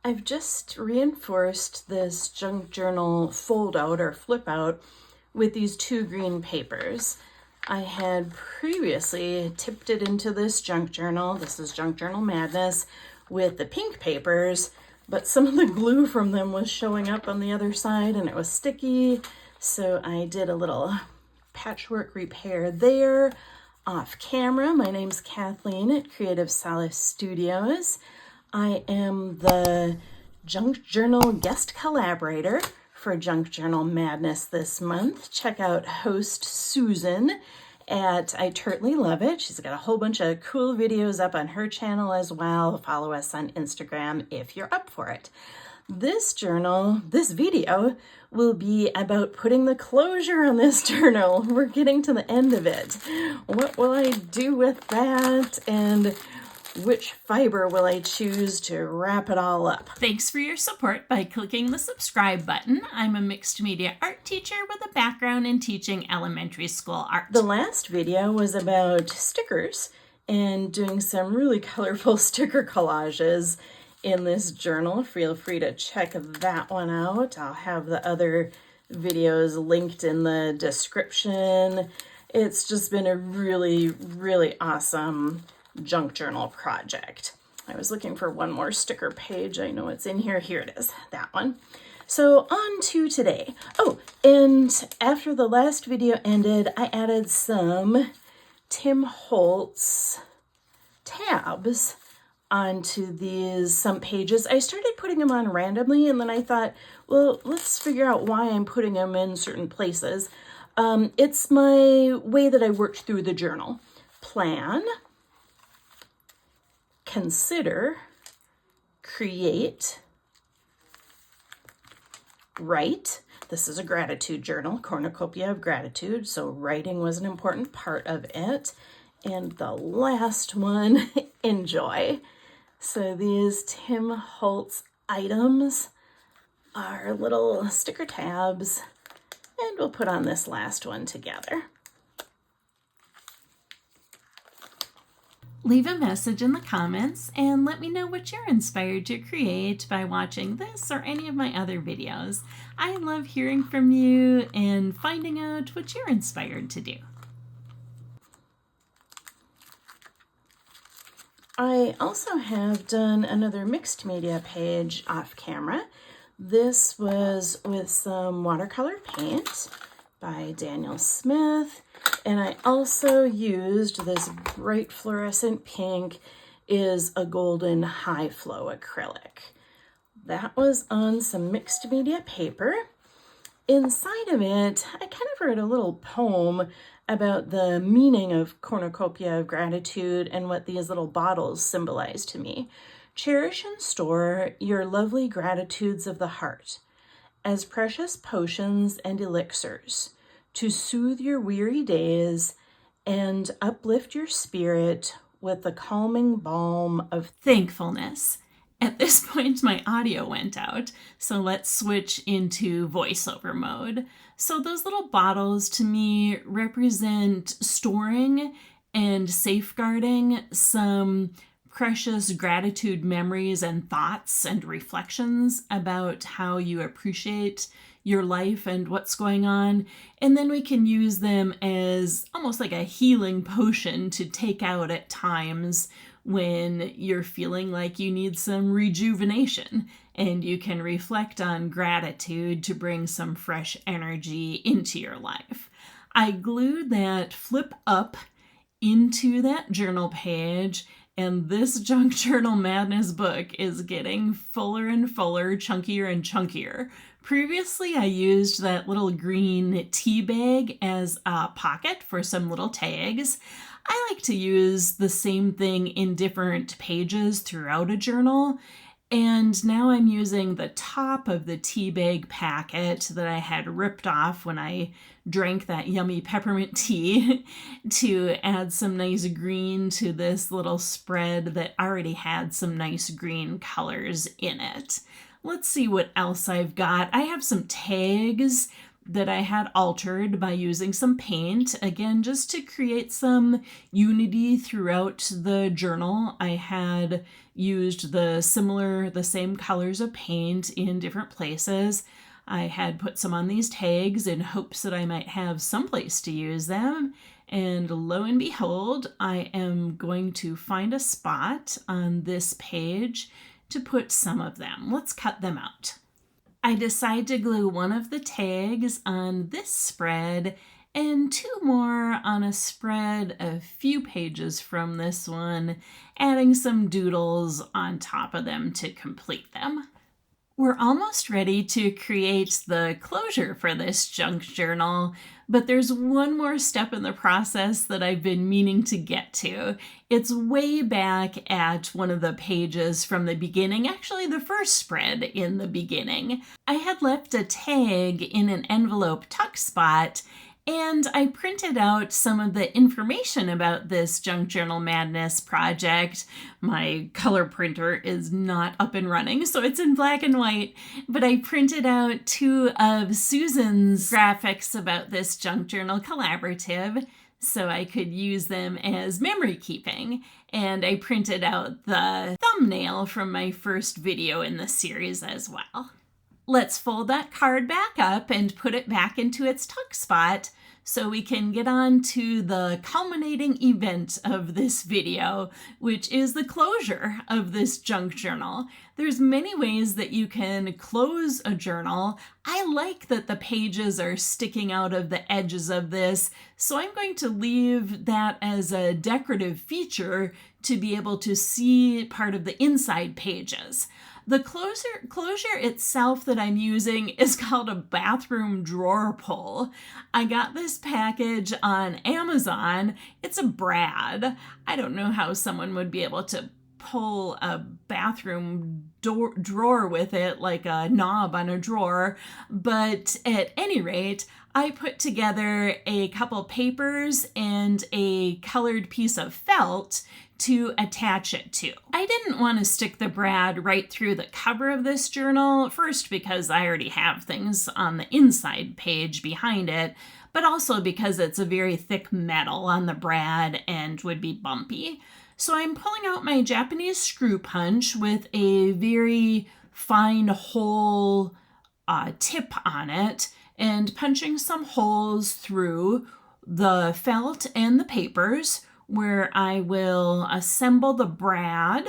I've just reinforced this junk journal fold out or flip out with these 2 green papers. I had previously tipped it into this junk journal. This is Junk Journal Madness with the pink papers, but some of the glue from them was showing up on the other side and it was sticky. So I did a little patchwork repair there off camera. My name's Kathleen at Creative Solace Studios. I am the Junk Journal Guest Collaborator for Junk Journal Madness this month. Check out host Susan at I Turtly Love It. She's got a whole bunch of cool videos up on her channel as well. Follow us on Instagram if you're up for it. This video will be about putting the closure on this journal. We're getting to the end of it. What will I do with that? And which fiber will I choose to wrap it all up? Thanks for your support by clicking the subscribe button. I'm a mixed media art teacher with a background in teaching elementary school art. The last video was about stickers and doing some really colorful sticker collages in this journal. Feel free to check that one out. I'll have the other videos linked in the description. It's just been a really, really awesome junk journal project. I was looking for one more sticker page. I know it's in here. Here it is, that one. So on to today. Oh, and after the last video ended, I added some Tim Holtz tabs onto some pages. I started putting them on randomly, and then I thought, well, let's figure out why I'm putting them in certain places. It's my way that I worked through the journal. Plan, consider, create, write. This is a gratitude journal, cornucopia of gratitude, so writing was an important part of it. And the last one, enjoy. So these Tim Holtz items are little sticker tabs, and we'll put on this last one together. Leave a message in the comments and let me know what you're inspired to create by watching this or any of my other videos. I love hearing from you and finding out what you're inspired to do. I also have done another mixed media page off camera. This was with some watercolor paint by Daniel Smith. And I also used this bright fluorescent pink, is a golden high flow acrylic. That was on some mixed media paper. Inside of it, I kind of wrote a little poem about the meaning of cornucopia of gratitude and what these little bottles symbolize to me. Cherish and store your lovely gratitudes of the heart as precious potions and elixirs to soothe your weary days and uplift your spirit with the calming balm of thankfulness. At this point, my audio went out, so let's switch into voiceover mode. So those little bottles to me represent storing and safeguarding some precious gratitude memories and thoughts and reflections about how you appreciate your life and what's going on. And then we can use them as almost like a healing potion to take out at times when you're feeling like you need some rejuvenation, and you can reflect on gratitude to bring some fresh energy into your life. I glued that flip up into that journal page, and this Junk Journal Madness book is getting fuller and fuller, chunkier and chunkier. Previously, I used that little green tea bag as a pocket for some little tags. I like to use the same thing in different pages throughout a journal. And now I'm using the top of the tea bag packet that I had ripped off when I drank that yummy peppermint tea to add some nice green to this little spread that already had some nice green colors in it. Let's see what else I've got. I have some tags that I had altered by using some paint, again, just to create some unity throughout the journal. I had used the same colors of paint in different places. I had put some on these tags in hopes that I might have some place to use them. And lo and behold, I am going to find a spot on this page to put some of them. Let's cut them out. I decide to glue one of the tags on this spread and two more on a spread a few pages from this one, adding some doodles on top of them to complete them. We're almost ready to create the closure for this junk journal, but there's one more step in the process that I've been meaning to get to. It's way back at one of the pages from the beginning, actually the first spread in the beginning. I had left a tag in an envelope tuck spot, and I printed out some of the information about this Junk Journal Madness project. My color printer is not up and running, so it's in black and white, but I printed out two of Susan's graphics about this Junk Journal collaborative so I could use them as memory keeping. And I printed out the thumbnail from my first video in the series as well. Let's fold that card back up and put it back into its tuck spot so we can get on to the culminating event of this video, which is the closure of this junk journal. There's many ways that you can close a journal. I like that the pages are sticking out of the edges of this, so I'm going to leave that as a decorative feature to be able to see part of the inside pages. The closure itself that I'm using is called a bathroom drawer pull. I got this package on Amazon. It's a brad. I don't know how someone would be able to pull a bathroom drawer with it like a knob on a drawer, but at any rate, I put together a couple papers and a colored piece of felt to attach it to. I didn't want to stick the brad right through the cover of this journal, first because I already have things on the inside page behind it, but also because it's a very thick metal on the brad and would be bumpy. So I'm pulling out my Japanese screw punch with a very fine hole tip on it and punching some holes through the felt and the papers, where I will assemble the brad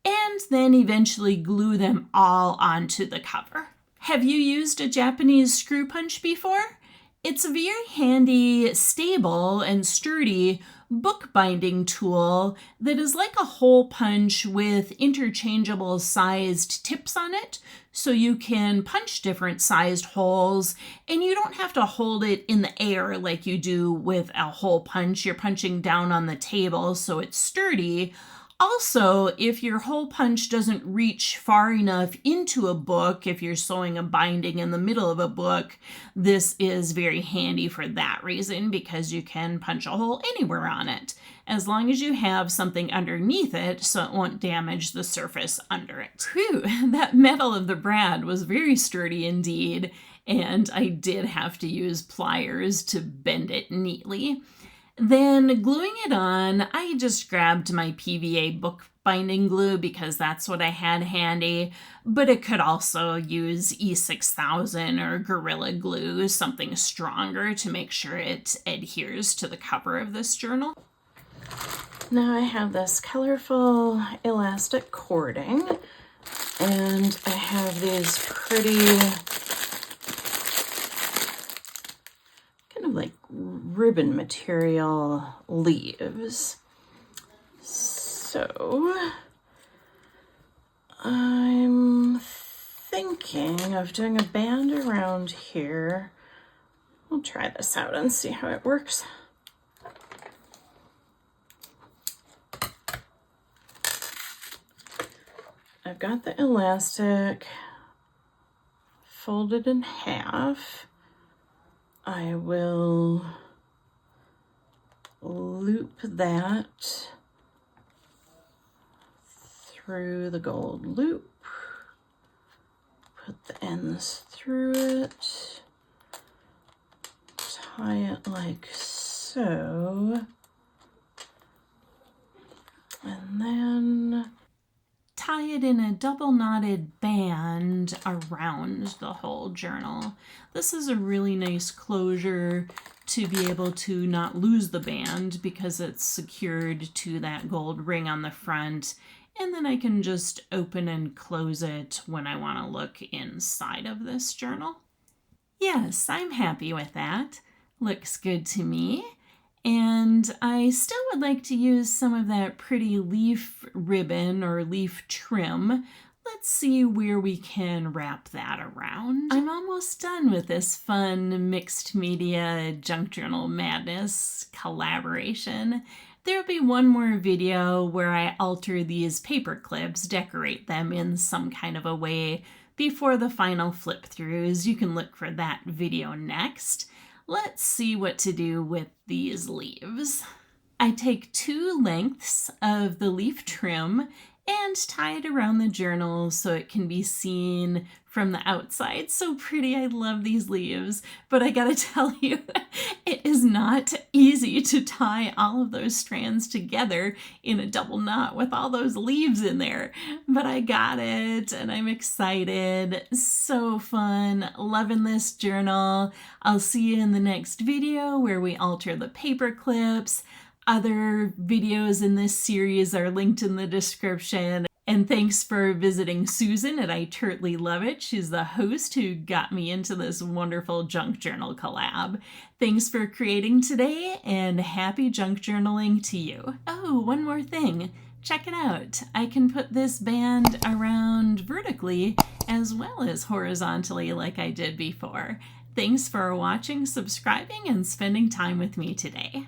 and then eventually glue them all onto the cover. Have you used a Japanese screw punch before? It's a very handy, stable, and sturdy bookbinding tool that is like a hole punch with interchangeable sized tips on it, so you can punch different sized holes and you don't have to hold it in the air like you do with a hole punch. You're punching down on the table so it's sturdy. Also, if your hole punch doesn't reach far enough into a book, if you're sewing a binding in the middle of a book, this is very handy for that reason, because you can punch a hole anywhere on it, as long as you have something underneath it so it won't damage the surface under it. Whew, that metal of the brad was very sturdy indeed, and I did have to use pliers to bend it neatly. Then gluing it on, I just grabbed my PVA bookbinding glue because that's what I had handy, but it could also use E6000 or Gorilla Glue, something stronger to make sure it adheres to the cover of this journal. Now I have this colorful elastic cording, and I have these pretty kind of like ribbon material leaves. So I'm thinking of doing a band around here. We'll try this out and see how it works. I've got the elastic folded in half. I will loop that through the gold loop, put the ends through it, tie it like so. And then tie it in a double knotted band around the whole journal. This is a really nice closure to be able to not lose the band because it's secured to that gold ring on the front. And then I can just open and close it when I want to look inside of this journal. Yes, I'm happy with that. Looks good to me. And I still would like to use some of that pretty leaf ribbon or leaf trim. Let's see where we can wrap that around. I'm almost done with this fun mixed media junk journal madness collaboration. There'll be one more video where I alter these paper clips, decorate them in some kind of a way before the final flip throughs. You can look for that video next. Let's see what to do with these leaves. I take 2 lengths of the leaf trim and tie it around the journal so it can be seen from the outside. So pretty, I love these leaves, but I gotta tell you, it is not easy to tie all of those strands together in a double knot with all those leaves in there. But I got it and I'm excited. So fun, loving this journal. I'll see you in the next video where we alter the paper clips. Other videos in this series are linked in the description. And thanks for visiting Susan at I Turtly Love It. She's the host who got me into this wonderful junk journal collab. Thanks for creating today and happy junk journaling to you. Oh, one more thing. Check it out. I can put this band around vertically as well as horizontally like I did before. Thanks for watching, subscribing, and spending time with me today.